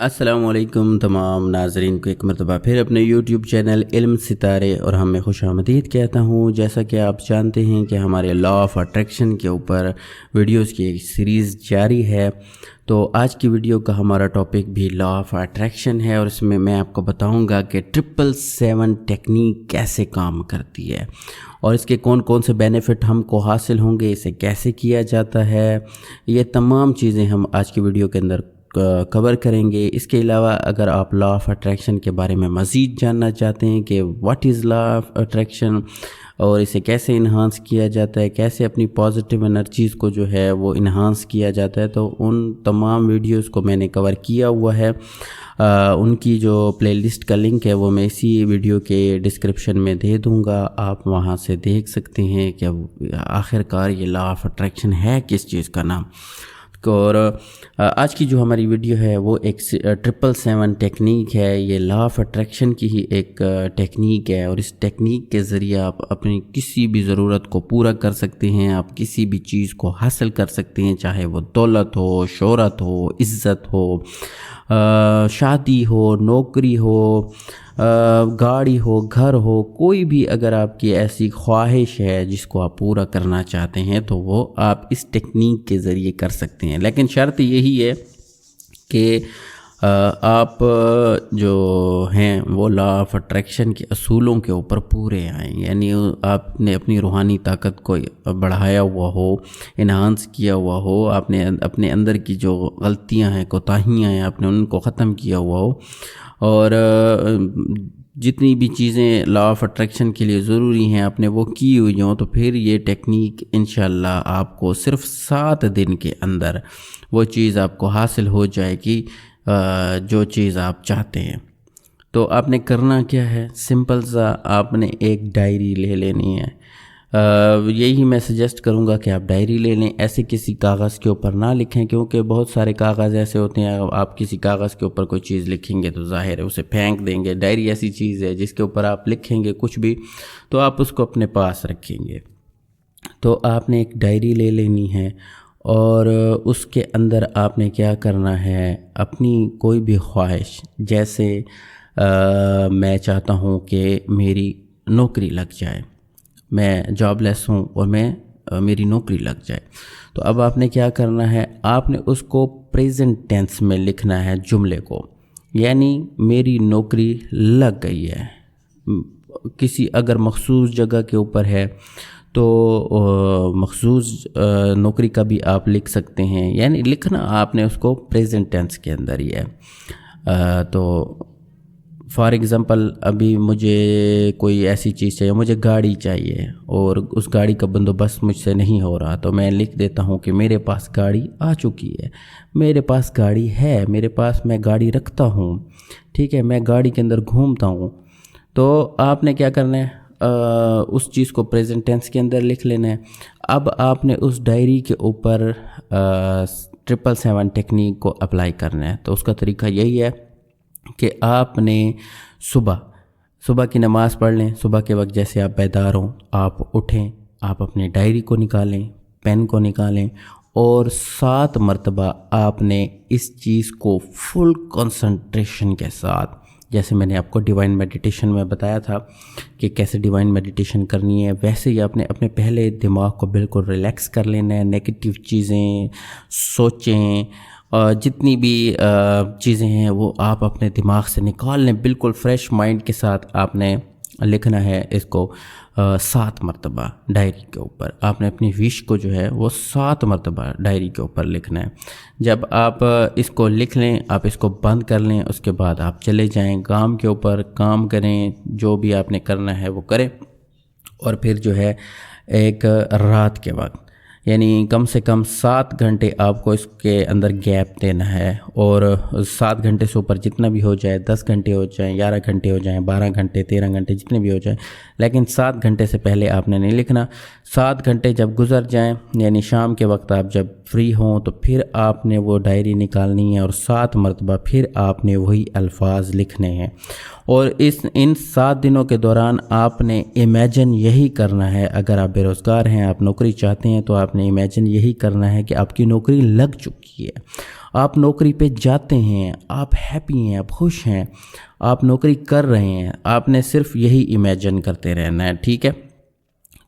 السلام علیکم تمام ناظرین کو ایک مرتبہ پھر اپنے یوٹیوب چینل علم ستارے اور ہم میں خوش آمدید کہتا ہوں۔ جیسا کہ آپ جانتے ہیں کہ ہمارے لا آف اٹریکشن کے اوپر ویڈیوز کی ایک سیریز جاری ہے، تو آج کی ویڈیو کا ہمارا ٹاپک بھی لا آف اٹریکشن ہے، اور اس میں آپ کو بتاؤں گا کہ 777 ٹیکنیک کیسے کام کرتی ہے اور اس کے کون کون سے بینیفٹ ہم کو حاصل ہوں گے، اسے کیسے کیا جاتا ہے، یہ تمام چیزیں ہم آج کی ویڈیو کے اندر کور کریں گے۔ اس کے علاوہ اگر آپ لا آف اٹریکشن کے بارے میں مزید جاننا چاہتے ہیں کہ what is law of attraction اور اسے کیسے انہانس کیا جاتا ہے، کیسے اپنی پازیٹیو انرجیز کو جو ہے وہ انہانس کیا جاتا ہے، تو ان تمام ویڈیوز کو میں نے کور کیا ہوا ہے۔ ان کی جو پلے لسٹ کا لنک ہے وہ میں اسی ویڈیو کے ڈسکرپشن میں دے دوں گا، آپ وہاں سے دیکھ سکتے ہیں کہ آخر کار یہ لا آف اٹریکشن ہے کس چیز کا نام۔ اور آج کی جو ہماری ویڈیو ہے وہ ایک 777 ٹیکنیک ہے۔ یہ لا آف اٹریکشن کی ہی ایک ٹیکنیک ہے، اور اس ٹیکنیک کے ذریعے آپ اپنی کسی بھی ضرورت کو پورا کر سکتے ہیں، آپ کسی بھی چیز کو حاصل کر سکتے ہیں، چاہے وہ دولت ہو، شہرت ہو، عزت ہو، شادی ہو، نوکری ہو، گاڑی ہو، گھر ہو، کوئی بھی اگر آپ کی ایسی خواہش ہے جس کو آپ پورا کرنا چاہتے ہیں تو وہ آپ اس ٹیکنیک کے ذریعے کر سکتے ہیں۔ لیکن شرط یہی ہے کہ آپ جو ہیں وہ لا آف اٹریکشن کے اصولوں کے اوپر پورے آئیں، یعنی آپ نے اپنی روحانی طاقت کو بڑھایا ہوا ہو، انہانس کیا ہوا ہو، آپ نے اپنے اندر کی جو غلطیاں ہیں، کوتاہیاں ہیں، آپ نے ان کو ختم کیا ہوا ہو، اور جتنی بھی چیزیں لا آف اٹریکشن کے لیے ضروری ہیں آپ نے وہ کی ہوئی ہوں، تو پھر یہ ٹیکنیک انشاءاللہ آپ کو صرف 7 دن کے اندر وہ چیز آپ کو حاصل ہو جائے گی جو چیز آپ چاہتے ہیں۔ تو آپ نے کرنا کیا ہے، سمپل سا آپ نے ایک ڈائری لے لینی ہے۔ یہی میں سجیسٹ کروں گا کہ آپ ڈائری لے لیں، ایسے کسی کاغذ کے اوپر نہ لکھیں، کیونکہ بہت سارے کاغذ ایسے ہوتے ہیں آپ کسی کاغذ کے اوپر کوئی چیز لکھیں گے تو ظاہر ہے اسے پھینک دیں گے۔ ڈائری ایسی چیز ہے جس کے اوپر آپ لکھیں گے کچھ بھی تو آپ اس کو اپنے پاس رکھیں گے۔ تو آپ نے ایک ڈائری لے لینی ہے، اور اس کے اندر آپ نے کیا کرنا ہے، اپنی کوئی بھی خواہش، جیسے میں چاہتا ہوں کہ میری نوکری لگ جائے، میں جاب لیس ہوں اور میری نوکری لگ جائے، تو اب آپ نے کیا کرنا ہے، آپ نے اس کو پریزنٹ ٹینس میں لکھنا ہے جملے کو، یعنی میری نوکری لگ گئی ہے۔ کسی اگر مخصوص جگہ کے اوپر ہے تو مخصوص نوکری کا بھی آپ لکھ سکتے ہیں، یعنی لکھنا آپ نے اس کو پریزنٹ ٹینس کے اندر ہی ہے۔ تو فار ایگزامپل ابھی مجھے کوئی ایسی چیز چاہیے، مجھے گاڑی چاہیے اور اس گاڑی کا بندوبست مجھ سے نہیں ہو رہا، تو میں لکھ دیتا ہوں کہ میرے پاس گاڑی آ چکی ہے، میرے پاس گاڑی ہے، میرے پاس میں گاڑی رکھتا ہوں، ٹھیک ہے، میں گاڑی کے اندر گھومتا ہوں۔ تو آپ نے کیا کرنا ہے، اس چیز کو پریزنٹ ٹینس کے اندر لکھ لینا ہے۔ اب آپ نے اس ڈائری کے اوپر 777 ٹیکنیک کو اپلائی کرنا ہے۔ تو اس کا طریقہ یہی ہے کہ آپ نے صبح کی نماز پڑھ لیں، صبح کے وقت جیسے آپ بیدار ہوں، آپ اٹھیں، آپ اپنے ڈائری کو نکالیں، پین کو نکالیں، اور 7 مرتبہ آپ نے اس چیز کو فل کنسنٹریشن کے ساتھ، جیسے میں نے آپ کو ڈیوائن میڈیٹیشن میں بتایا تھا کہ کیسے ڈیوائن میڈیٹیشن کرنی ہے، ویسے ہی آپ نے اپنے پہلے دماغ کو بالکل ریلیکس کر لینا ہے، نیگیٹیو چیزیں، سوچیں، جتنی بھی چیزیں ہیں وہ آپ اپنے دماغ سے نکال لیں، بالکل فریش مائنڈ کے ساتھ آپ نے لکھنا ہے اس کو 7 مرتبہ ڈائری کے اوپر۔ آپ نے اپنی وش کو جو ہے وہ 7 مرتبہ ڈائری کے اوپر لکھنا ہے۔ جب آپ اس کو لکھ لیں، آپ اس کو بند کر لیں، اس کے بعد آپ چلے جائیں کام کے اوپر، کام کریں، جو بھی آپ نے کرنا ہے وہ کریں، اور پھر جو ہے ایک رات کے وقت، یعنی کم سے کم 7 گھنٹے آپ کو اس کے اندر گیپ دینا ہے، اور 7 گھنٹے سے اوپر جتنا بھی ہو جائے، 10 گھنٹے ہو جائیں، 11 گھنٹے ہو جائیں، 12 گھنٹے، 13 گھنٹے، جتنے بھی ہو جائیں، لیکن 7 گھنٹے سے پہلے آپ نے نہیں لکھنا۔ 7 گھنٹے جب گزر جائیں، یعنی شام کے وقت آپ جب فری ہوں، تو پھر آپ نے وہ ڈائری نکالنی ہے، اور 7 مرتبہ پھر آپ نے وہی الفاظ لکھنے ہیں، اور ان 7 دنوں کے دوران آپ نے امیجن یہی کرنا ہے، اگر آپ بے روزگار ہیں، آپ نوکری چاہتے ہیں، تو آپ نے امیجن یہی کرنا ہے کہ آپ کی نوکری لگ چکی ہے، آپ نوکری پہ جاتے ہیں، آپ ہیپی ہیں، آپ خوش ہیں، آپ نوکری کر رہے ہیں، آپ نے صرف یہی امیجن کرتے رہنا ہے، ٹھیک ہے؟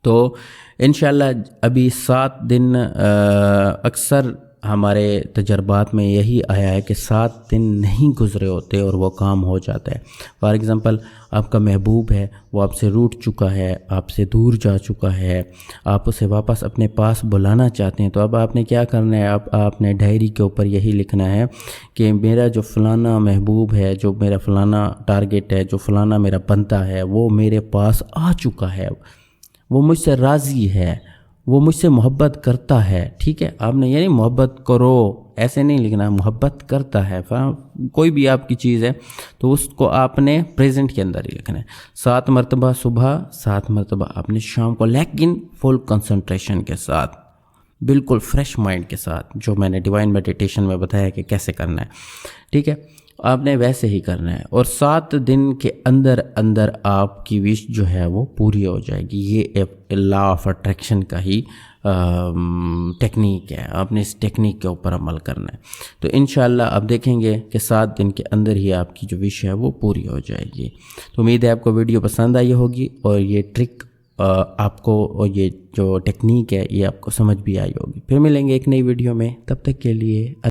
تو انشاءاللہ ابھی 7 دن اکثر ہمارے تجربات میں یہی آیا ہے کہ 7 دن نہیں گزرے ہوتے اور وہ کام ہو جاتا ہے۔ فار ایگزامپل آپ کا محبوب ہے، وہ آپ سے روٹھ چکا ہے، آپ سے دور جا چکا ہے، آپ اسے واپس اپنے پاس بلانا چاہتے ہیں، تو اب آپ نے کیا کرنا ہے؟ آپ نے ڈائری کے اوپر یہی لکھنا ہے کہ میرا جو فلانا محبوب ہے، جو میرا فلانا ٹارگٹ ہے، جو فلانا میرا بنتا ہے، وہ میرے پاس آ چکا ہے، وہ مجھ سے راضی ہے، وہ مجھ سے محبت کرتا ہے، ٹھیک ہے؟ آپ نے یعنی محبت کرو ایسے نہیں لکھنا، محبت کرتا ہے، کوئی بھی آپ کی چیز ہے تو اس کو آپ نے پریزنٹ کے اندر ہی لکھنا ہے۔ 7 مرتبہ صبح، 7 مرتبہ آپ نے شام کو، لیکن فل کنسنٹریشن کے ساتھ، بالکل فریش مائنڈ کے ساتھ، جو میں نے ڈیوائن میڈیٹیشن میں بتایا کہ کیسے کرنا ہے، ٹھیک ہے؟ آپ نے ویسے ہی کرنا ہے، اور 7 دن کے اندر اندر آپ کی وش جو ہے وہ پوری ہو جائے گی۔ یہ لا آف اٹریکشن کا ہی ٹیکنیک ہے، آپ نے اس ٹیکنیک کے اوپر عمل کرنا ہے۔ تو انشاءاللہ آپ دیکھیں گے کہ 7 دن کے اندر ہی آپ کی جو وش ہے وہ پوری ہو جائے گی۔ تو امید ہے آپ کو ویڈیو پسند آئی ہوگی، اور یہ ٹرک آپ کو، اور یہ جو ٹیکنیک ہے یہ آپ کو سمجھ بھی آئی ہوگی۔ پھر ملیں گے ایک نئی ویڈیو میں، تب تک کے لیے